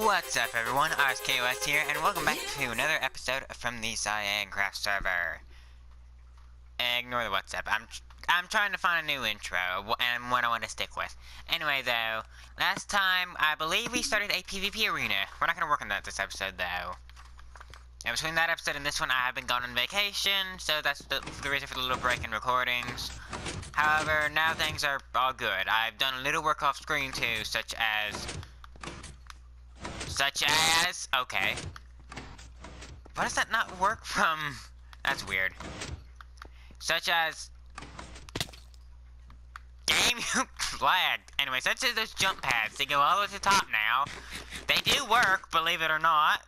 What's up everyone, RSKOS here, and welcome back to another episode from the CyanCraft server. Ignore the what's up, I'm trying to find a new intro, and one I want to stick with. Anyway though, last time, I believe we started a PvP arena. We're not going to work on that this episode though. And between that episode and this one, I have been gone on vacation, so that's the reason for the little break in recordings. However, now things are all good. I've done a little work off screen too, such as, okay. Why does that not work from, that's weird. Such as, game lagged. Anyway, such as those jump pads, they go all the way to the top now. They do work, believe it or not.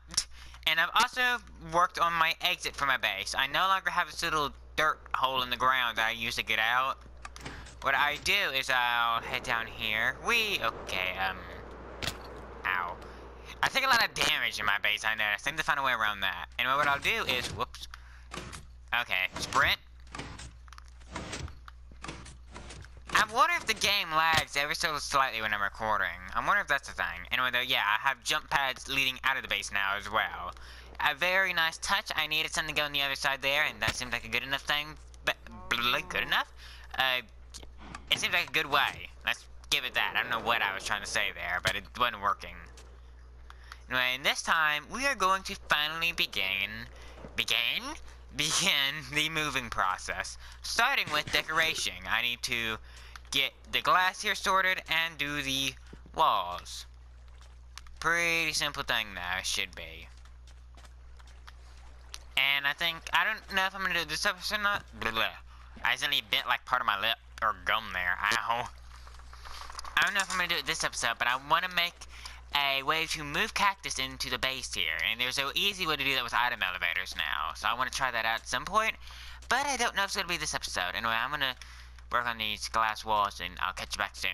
And I've also worked on my exit from my base. I no longer have this little dirt hole in the ground that I used to get out. What I do is I'll head down here. Okay, ow. I take a lot of damage in my base, I noticed. I need to find a way around that. Anyway, what I'll do is, whoops. Okay, sprint. I wonder if the game lags ever so slightly when I'm recording. I wonder if that's a thing. Anyway, though, yeah, I have jump pads leading out of the base now as well. A very nice touch. I needed something to go on the other side there, and that seems like a good enough thing. But, good enough? It seems like a good way. Let's give it that. I don't know what I was trying to say there, but it wasn't working. Anyway, and this time, we are going to finally begin the moving process. Starting with decoration. I need to get the glass here sorted and do the walls. Pretty simple thing though, it should be. And I don't know if I'm gonna do this episode or not. I accidentally bit like part of my lip or gum there. Ow. I don't know if I'm gonna do it this episode, but I want to make a way to move cactus into the base here, and there's an easy way to do that with item elevators now, so I want to try that out at some point, but I don't know if it's going to be this episode. Anyway, I'm going to work on these glass walls, and I'll catch you back soon.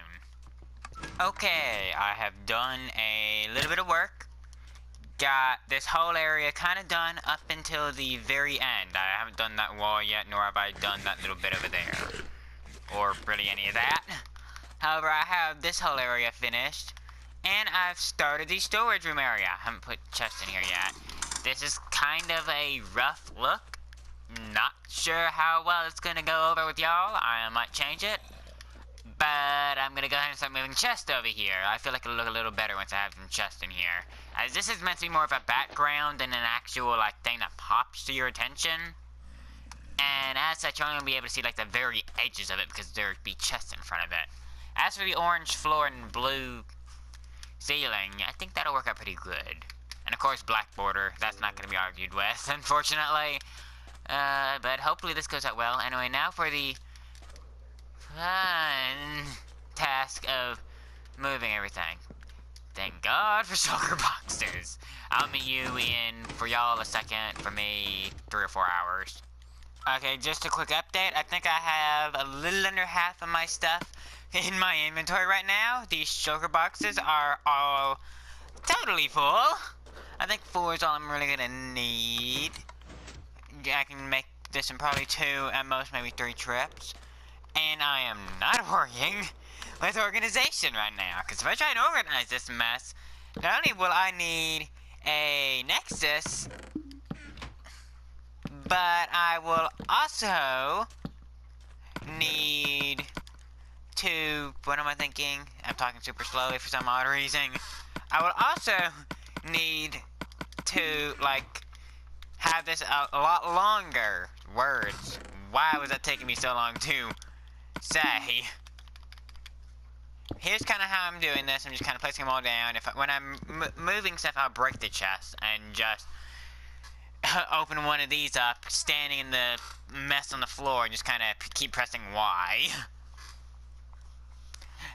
Okay, I have done a little bit of work, got this whole area kind of done up until the very end. I haven't done that wall yet, nor have I done that little bit over there, or really any of that. However, I have this whole area finished. And I've started the storage room area. I haven't put chests in here yet. This is kind of a rough look. Not sure how well it's going to go over with y'all. I might change it. But I'm going to go ahead and start moving chests over here. I feel like it'll look a little better once I have some chests in here. As this is meant to be more of a background than an actual like thing that pops to your attention. And as such, you're only going to be able to see like the very edges of it because there'll be chests in front of it. As for the orange floor and blue ceiling, I think that'll work out pretty good. And of course, black border, that's not going to be argued with, unfortunately. But hopefully this goes out well. Anyway, now for the fun task of moving everything. Thank God for shulker boxes. I'll meet you in, for y'all, a second. For me, 3 or 4 hours. Okay, just a quick update. I think I have a little under half of my stuff in my inventory right now. These shulker boxes are all totally full. I think 4 is all I'm really gonna need. I can make this in probably 2, at most maybe 3 trips. And I am not worrying with organization right now, because if I try and organize this mess, not only will I need a nexus, but I will also need to, what am I thinking? I'm talking super slowly for some odd reason. I will also need to, like, have this a lot longer. Words. Why was that taking me so long to say? Here's kind of how I'm doing this. I'm just kind of placing them all down. When I'm moving stuff, I'll break the chest and just open one of these up, standing in the mess on the floor, and just kind of keep pressing Y.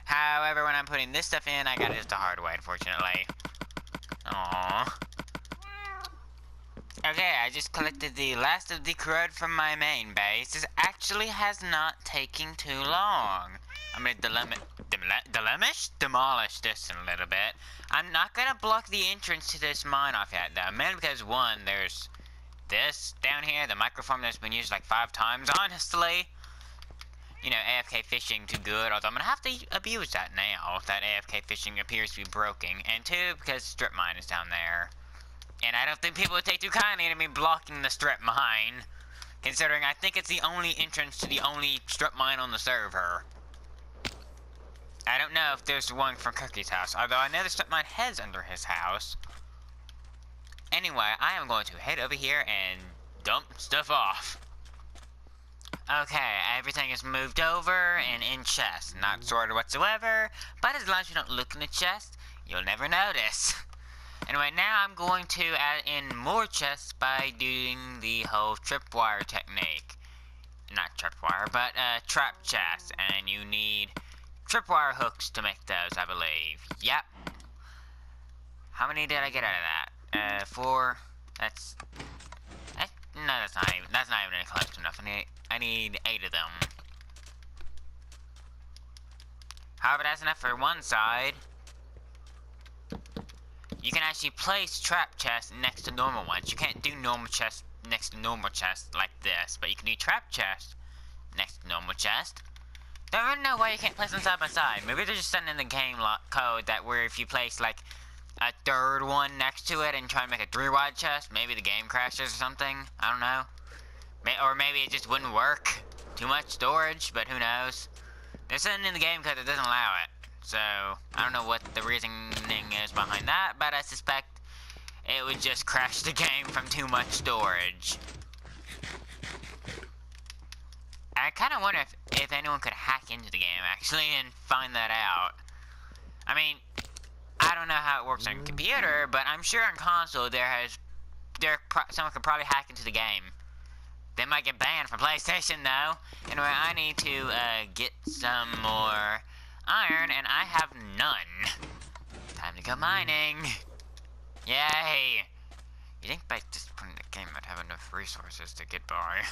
However, when I'm putting this stuff in, I got it just the hard way, unfortunately. Aww. Okay, I just collected the last of the crud from my main base. This actually has not taken too long. I'm gonna demolish this in a little bit. I'm not gonna block the entrance to this mine off yet, though. Mainly because, one, there's this down here, the microform that's been used like 5 times, honestly. you know, AFK fishing too good, although I'm gonna have to abuse that now, that AFK fishing appears to be broken, and two, because strip mine is down there. And I don't think people would take too kindly to me blocking the strip mine, considering I think it's the only entrance to the only strip mine on the server. I don't know if there's one from Cookie's house, although I know the strip mine heads under his house. Anyway, I am going to head over here and dump stuff off. Okay, everything is moved over and in chests. Not sorted whatsoever, but as long as you don't look in the chest, you'll never notice. Anyway, now I'm going to add in more chests by doing the whole tripwire technique. Not tripwire, but trap chests, and you need tripwire hooks to make those, I believe. Yep. How many did I get out of that? 4. No, that's not even close enough. I need 8 of them. However, that's enough for one side. You can actually place trap chests next to normal ones. You can't do normal chests next to normal chests like this, but you can do trap chests next to normal chests. Don't really know why you can't place them side by side. Maybe they're just sending in the game code that where if you place like a third one next to it and try to make a 3-wide chest, maybe the game crashes or something. I don't know. Or maybe it just wouldn't work. Too much storage, but who knows. They're sending in the game code that doesn't allow it. So, I don't know what the reasoning is behind that, but I suspect it would just crash the game from too much storage. I kind of wonder if anyone could hack into the game, actually, and find that out. I mean, I don't know how it works on computer, but I'm sure on console someone could probably hack into the game. They might get banned from PlayStation, though. Anyway, I need to get some more iron, and I have none. Time to go mining. Yay! You think by this point in the game I'd have enough resources to get by?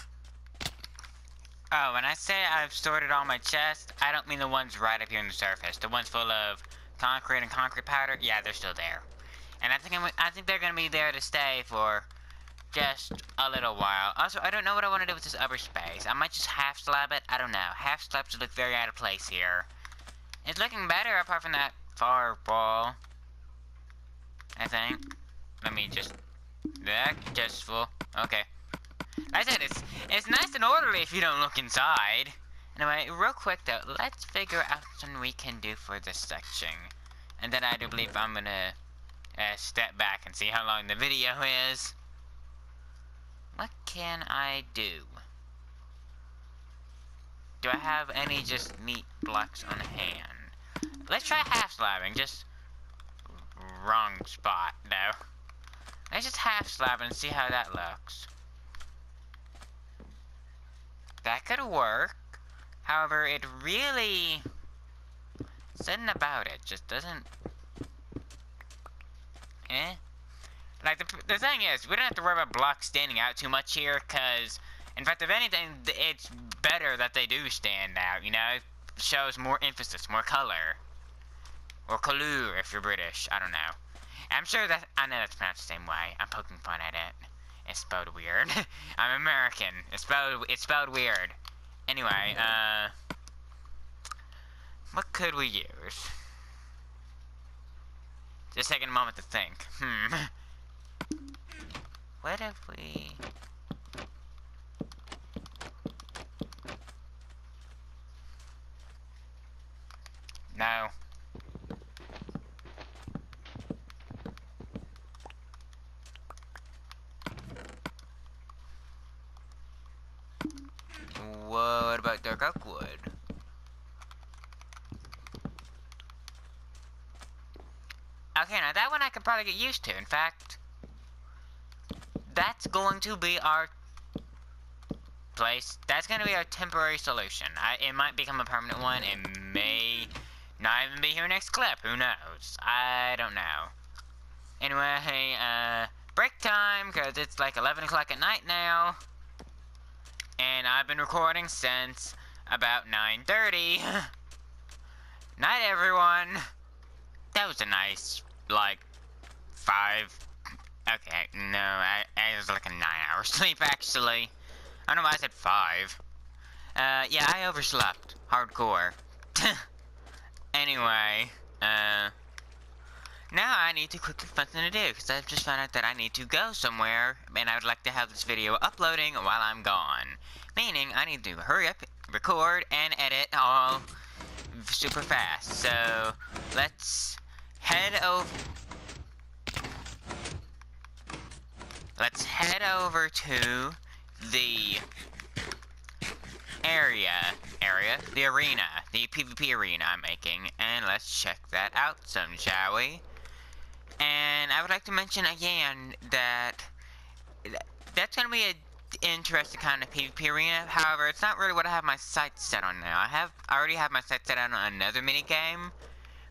Oh, when I say I've sorted all my chests, I don't mean the ones right up here on the surface. The ones full of concrete and concrete powder, yeah, they're still there. And I think they're gonna be there to stay for just a little while. Also, I don't know what I want to do with this upper space. I might just half slab it. I don't know. Half slabs look very out of place here. It's looking better apart from that far wall, I think. Let me just... That just full. Okay. Like I said, it's nice and orderly if you don't look inside. Anyway, real quick though, let's figure out something we can do for this section. And then I do believe I'm gonna step back and see how long the video is. What can I do? Do I have any just neat blocks on hand? Let's try half slabbing, just wrong spot though. Let's just half slab and see how that looks. That could work. However, it really... something about it just doesn't... Like, the thing is, we don't have to worry about blocks standing out too much here, because, in fact, if anything, it's better that they do stand out, you know? It shows more emphasis, more color. Or couleur, if you're British. I don't know. I'm sure that... I know that's pronounced the same way. I'm poking fun at it. It's spelled weird. I'm American. It's spelled weird. Anyway, what could we use? Just taking a moment to think. What if we... No. What about dark oak wood? Okay, now that one I could probably get used to. In fact, that's going to be our place. That's going to be our temporary solution. It might become a permanent one. It may not even be here next clip. Who knows? I don't know. Anyway, break time, because it's like 11 o'clock at night now. And I've been recording since about 9:30. Night, everyone. That was a nice, like, 5... Okay, no, it was like a 9-hour sleep, actually. I don't know why I said 5. Yeah, I overslept. Hardcore. Anyway, now I need to quickly find something to do, because I've just found out that I need to go somewhere, and I would like to have this video uploading while I'm gone. Meaning, I need to hurry up, record, and edit all super fast. So, let's head over... Let's head over to the the arena, the PvP arena I'm making, and let's check that out some, shall we? And I would like to mention again that that's going to be an interesting kind of PvP arena. However, it's not really what I have my sights set on now. I already have my sights set on another minigame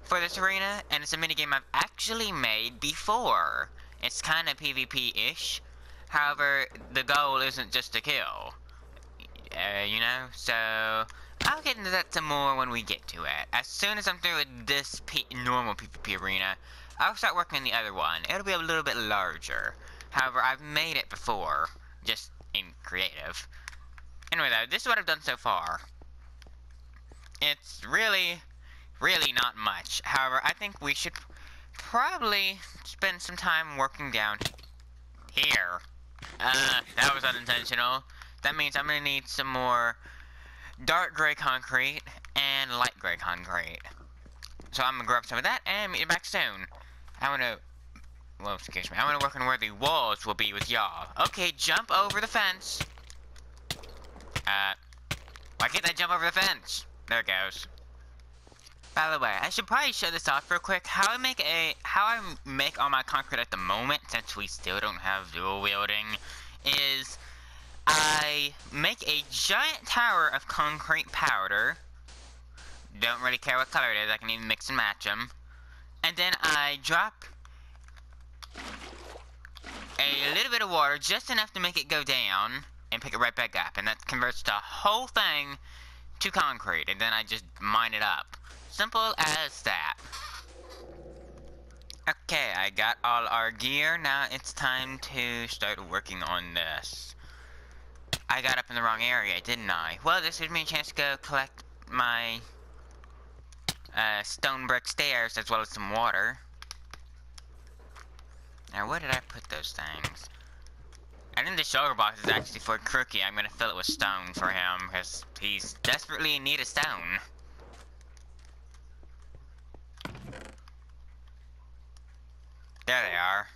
for this arena, and it's a minigame I've actually made before. It's kind of PvP-ish. However, the goal isn't just to kill. You know? So, I'll get into that some more when we get to it. As soon as I'm through with this normal PvP arena, I'll start working on the other one. It'll be a little bit larger. However, I've made it before, just in creative. Anyway though, this is what I've done so far. It's really not much. However, I think we should probably spend some time working down here. That was unintentional. That means I'm gonna need some more dark gray concrete and light gray concrete. So I'm gonna grab some of that and meet you back soon. I wanna, well, excuse me, I wanna work on where the walls will be with y'all. Okay, jump over the fence. Why can't I jump over the fence? There it goes. By the way, I should probably show this off real quick. How I make all my concrete at the moment, since we still don't have dual wielding, is I make a giant tower of concrete powder. Don't really care what color it is, I can even mix and match them. And then I drop a little bit of water, just enough to make it go down, and pick it right back up. And that converts the whole thing to concrete, and then I just mine it up. Simple as that. Okay, I got all our gear. Now it's time to start working on this. I got up in the wrong area, didn't I? Well, this gives me a chance to go collect my stone brick stairs as well as some water. Now, where did I put those things? I think the shulker box is actually for Crookie. I'm gonna fill it with stone for him, because he's desperately in need of stone. There they are.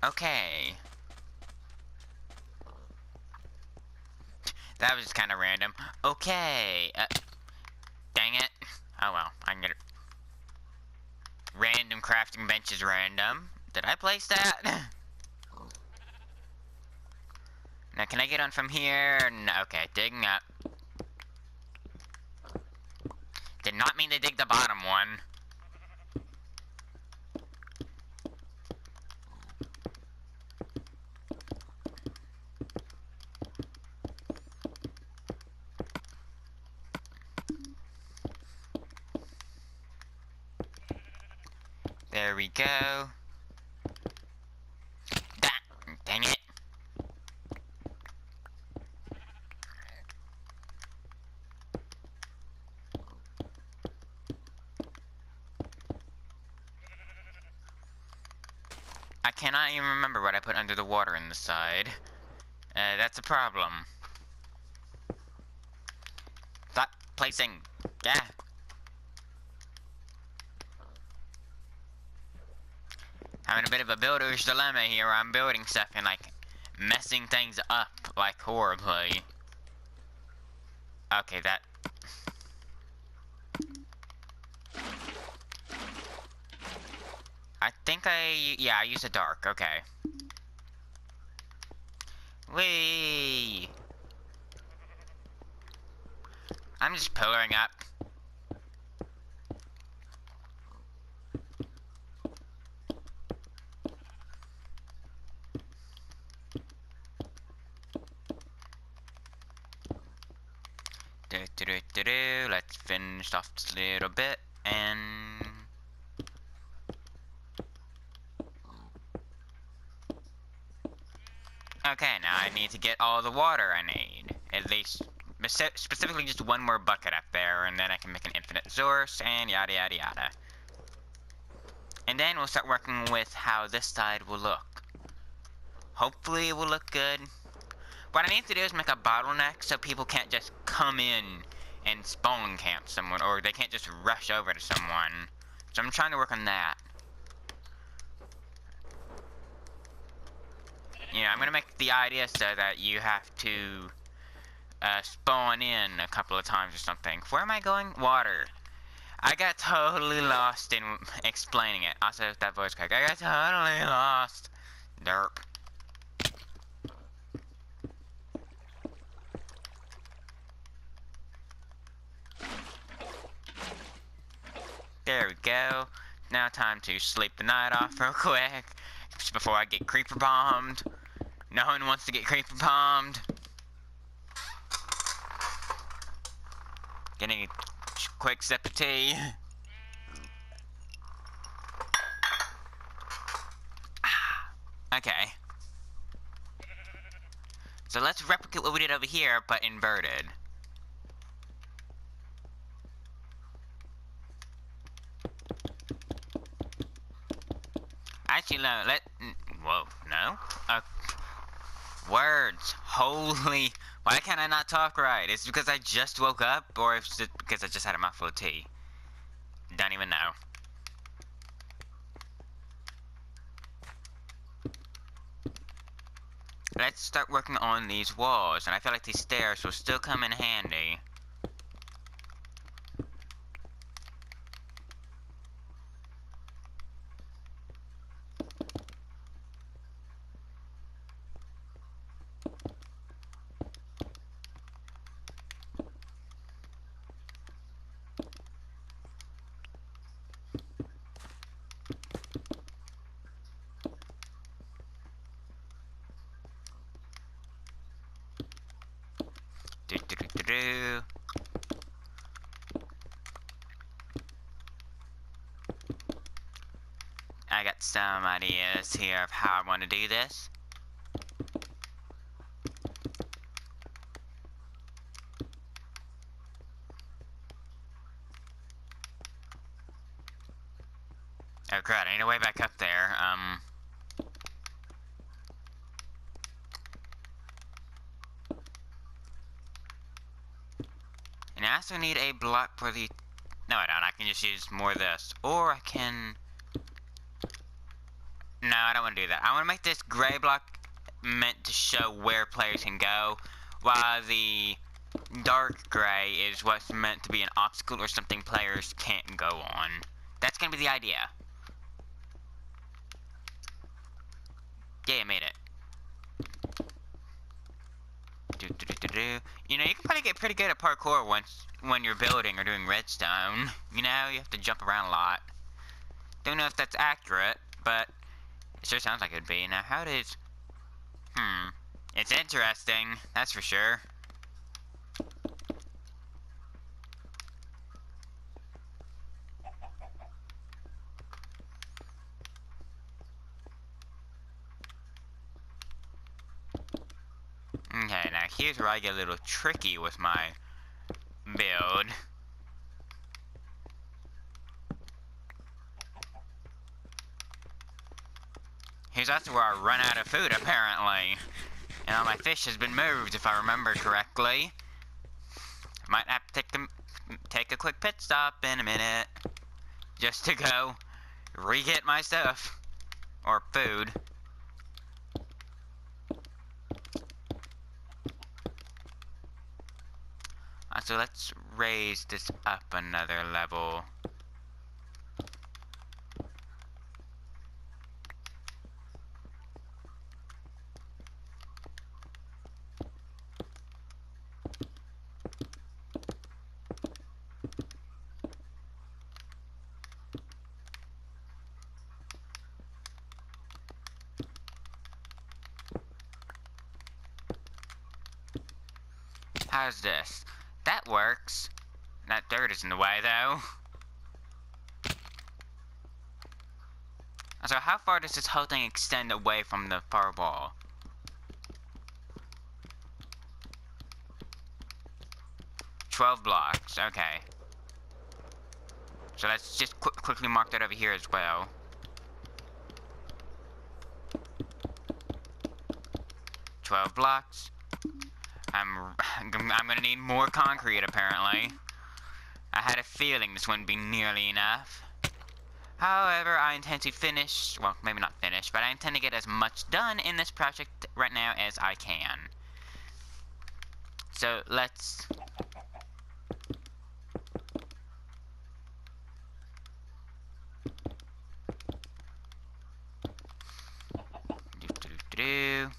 Okay. That was just kind of random. Okay. Dang it. Oh well, I can get it. Random crafting bench is random. Did I place that? Now, can I get on from here? No, okay, digging up. Did not mean to dig the bottom one. There we go. Dang it. I cannot even remember what I put under the water in the side. That's a problem. Stop placing. Yeah. Having a bit of a builder's dilemma here where I'm building stuff and like messing things up like horribly. Okay, that. I think yeah, I used a dark, okay. Whee! I'm just pillaring up. Let's finish off this little bit and Okay, now I need to get all the water I need. At least, specifically just one more bucket up there, and then I can make an infinite source, and yada yada yada. And then we'll start working with how this side will look. Hopefully it will look good. What I need to do is make a bottleneck so people can't just come in and spawn camp someone, or they can't just rush over to someone. So I'm trying to work on that. Yeah, I'm gonna make the idea so that you have to spawn in a couple of times or something. Where am I going? Water. I got totally lost in explaining it. Also, that voice crack. I got totally lost. Derp. There we go. Now time to sleep the night off real quick. Just before I get creeper bombed. No one wants to get creeper bombed. Getting a quick sip of tea. Okay. So let's replicate what we did over here, but inverted. Actually, no, whoa, no? Words. Holy... Why can't I not talk right? Is it because I just woke up, or is it because I just had a mouthful of tea? Don't even know. Let's start working on these walls, and I feel like these stairs will still come in handy. I got some ideas here of how I want to do this. Oh crap, I need a way back up there. And I also need a block for the... No, I don't. I can just use more of this. Or I can... No, I don't want to do that. I want to make this gray block meant to show where players can go, while the dark gray is what's meant to be an obstacle or something players can't go on. That's going to be the idea. Yeah, I made it. You know, you can probably get pretty good at parkour when you're building or doing redstone. You know, you have to jump around a lot. Don't know if that's accurate, but it sure sounds like it would be. Now, how does... It's interesting, that's for sure. Okay, now here's where I get a little tricky with my build. Here's also where I run out of food, apparently. And all my fish has been moved, if I remember correctly. Might have to take a quick pit stop in a minute. Just to go re-get my stuff. Or food. So let's raise this up another level. How's this? That works. That dirt is in the way, though. So how far does this whole thing extend away from the far wall? 12 blocks, okay. So let's just quickly mark that over here as well. $12 blocks. I'm gonna need more concrete apparently. I had a feeling this wouldn't be nearly enough. However, I intend to finish, well, maybe not finish, but I intend to get as much done in this project right now as I can. So let's do.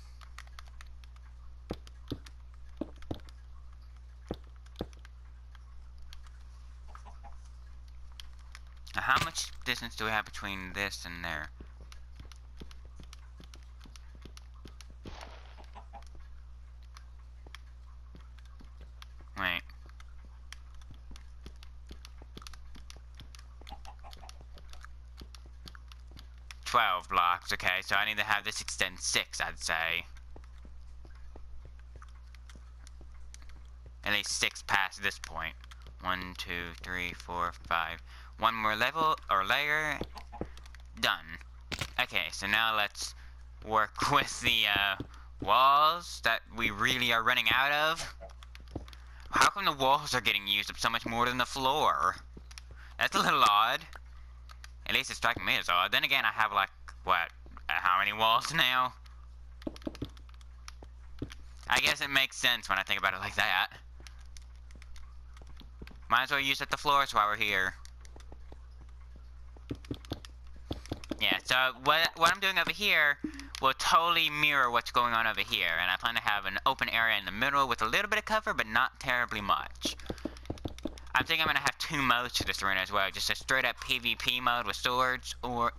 Now, how much distance do we have between this and there? Wait. $12 blocks, okay, so I need to have this extend 6, I'd say. At least 6 past this point. 1, 2, 3, 4, 5. One more level, or layer. Done. Okay, so now let's work with the, walls that we really are running out of. How come the walls are getting used up so much more than the floor? That's a little odd. At least it's striking me as odd. Then again, I have like, what, how many walls now? I guess it makes sense when I think about it like that. Might as well use up the floors while we're here. Yeah, so what I'm doing over here will totally mirror what's going on over here. And I plan to have an open area in the middle with a little bit of cover, but not terribly much. I think I'm going to have 2 modes for this arena as well. Just a straight up PvP mode with swords, or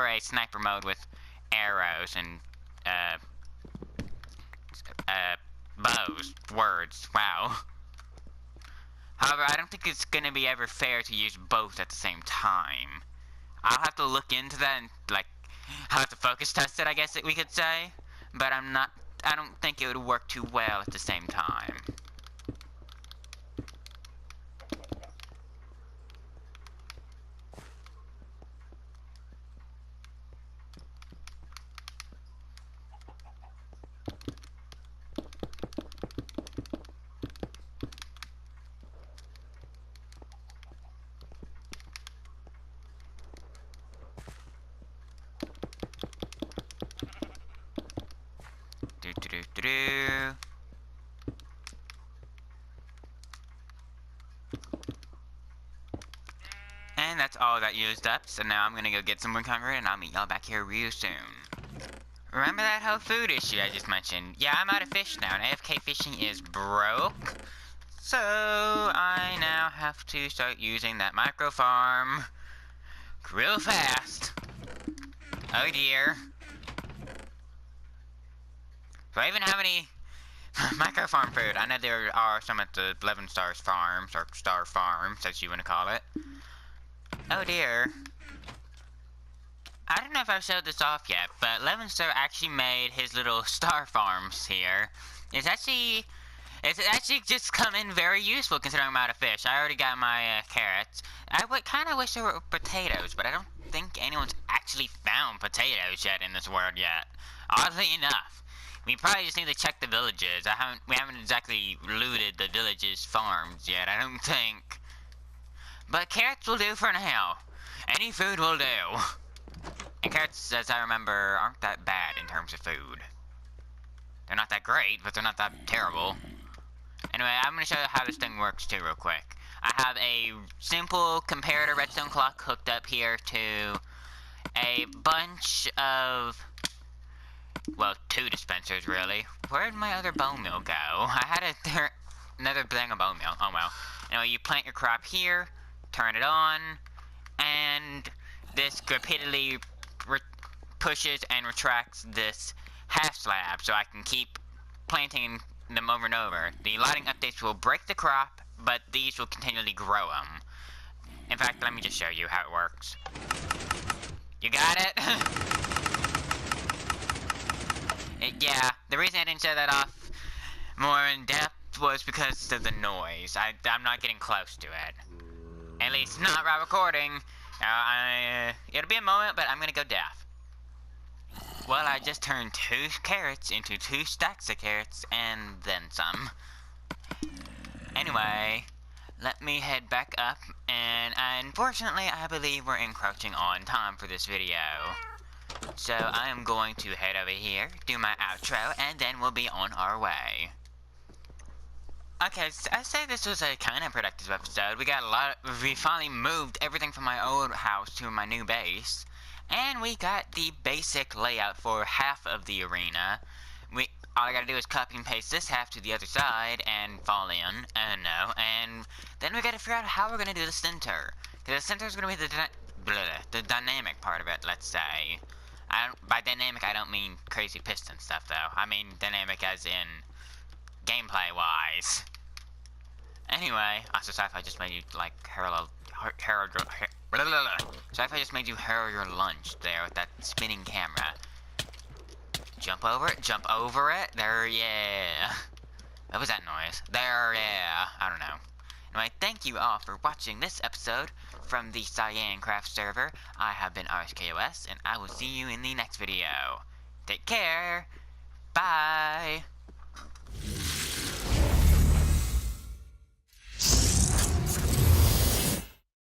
a sniper mode with arrows and, bows. Words. Wow. However, I don't think it's going to be ever fair to use both at the same time. I'll have to look into that and, like, I'll have to focus test it, I guess we could say. But I don't think it would work too well at the same time. And that's all that used up, so now I'm gonna go get some more concrete and I'll meet y'all back here real soon. Remember that whole food issue I just mentioned? Yeah, I'm out of fish now and AFK fishing is broke. So I now have to start using that micro farm real fast. Oh dear. Do I even have any micro farm food? I know there are some at the 11 Stars Farms, or Star Farms, as you want to call it. Oh dear. I don't know if I've showed this off yet, but 11 Star actually made his little star farms here. It's actually just come in very useful considering I'm out of fish. I already got my carrots. I would kind of wish there were potatoes, but I don't think anyone's actually found potatoes yet in this world yet. Oddly enough. We probably just need to check the villages. We haven't exactly looted the villages' farms yet, I don't think. But carrots will do for now. Any food will do. And carrots, as I remember, aren't that bad in terms of food. They're not that great, but they're not that terrible. Anyway, I'm going to show you how this thing works too real quick. I have a simple comparator redstone clock hooked up here to a bunch of... well, 2 dispensers, really. Where'd my other bone meal go? I had another thing of bone meal. Oh, well. Anyway, you plant your crop here, turn it on, and this repeatedly pushes and retracts this half slab, so I can keep planting them over and over. The lighting updates will break the crop, but these will continually grow them. In fact, let me just show you how it works. You got it? Yeah, the reason I didn't show that off more in depth was because of the noise. I'm not getting close to it. At least not while recording. It'll be a moment, but I'm gonna go deaf. Well, I just turned 2 carrots into 2 stacks of carrots, and then some. Anyway, let me head back up, and unfortunately, I believe we're encroaching on time for this video. So, I am going to head over here, do my outro, and then we'll be on our way. Okay, so I say this was a kind of productive episode. We finally moved everything from my old house to my new base. And we got the basic layout for half of the arena. All I gotta do is copy and paste this half to the other side and fall in, and then we gotta figure out how we're gonna do the center. Because the center is gonna be the dynamic part of it, let's say. By dynamic, I don't mean crazy piston stuff, though. I mean dynamic as in gameplay-wise. Anyway, sorry if I just made you, like, sorry if I just made you hurl your lunch there with that spinning camera. Jump over it, there, yeah. What was that noise? There, yeah, I don't know. Anyway, thank you all for watching this episode from the CyanCraft server. I have been RSKOS, and I will see you in the next video. Take care, bye!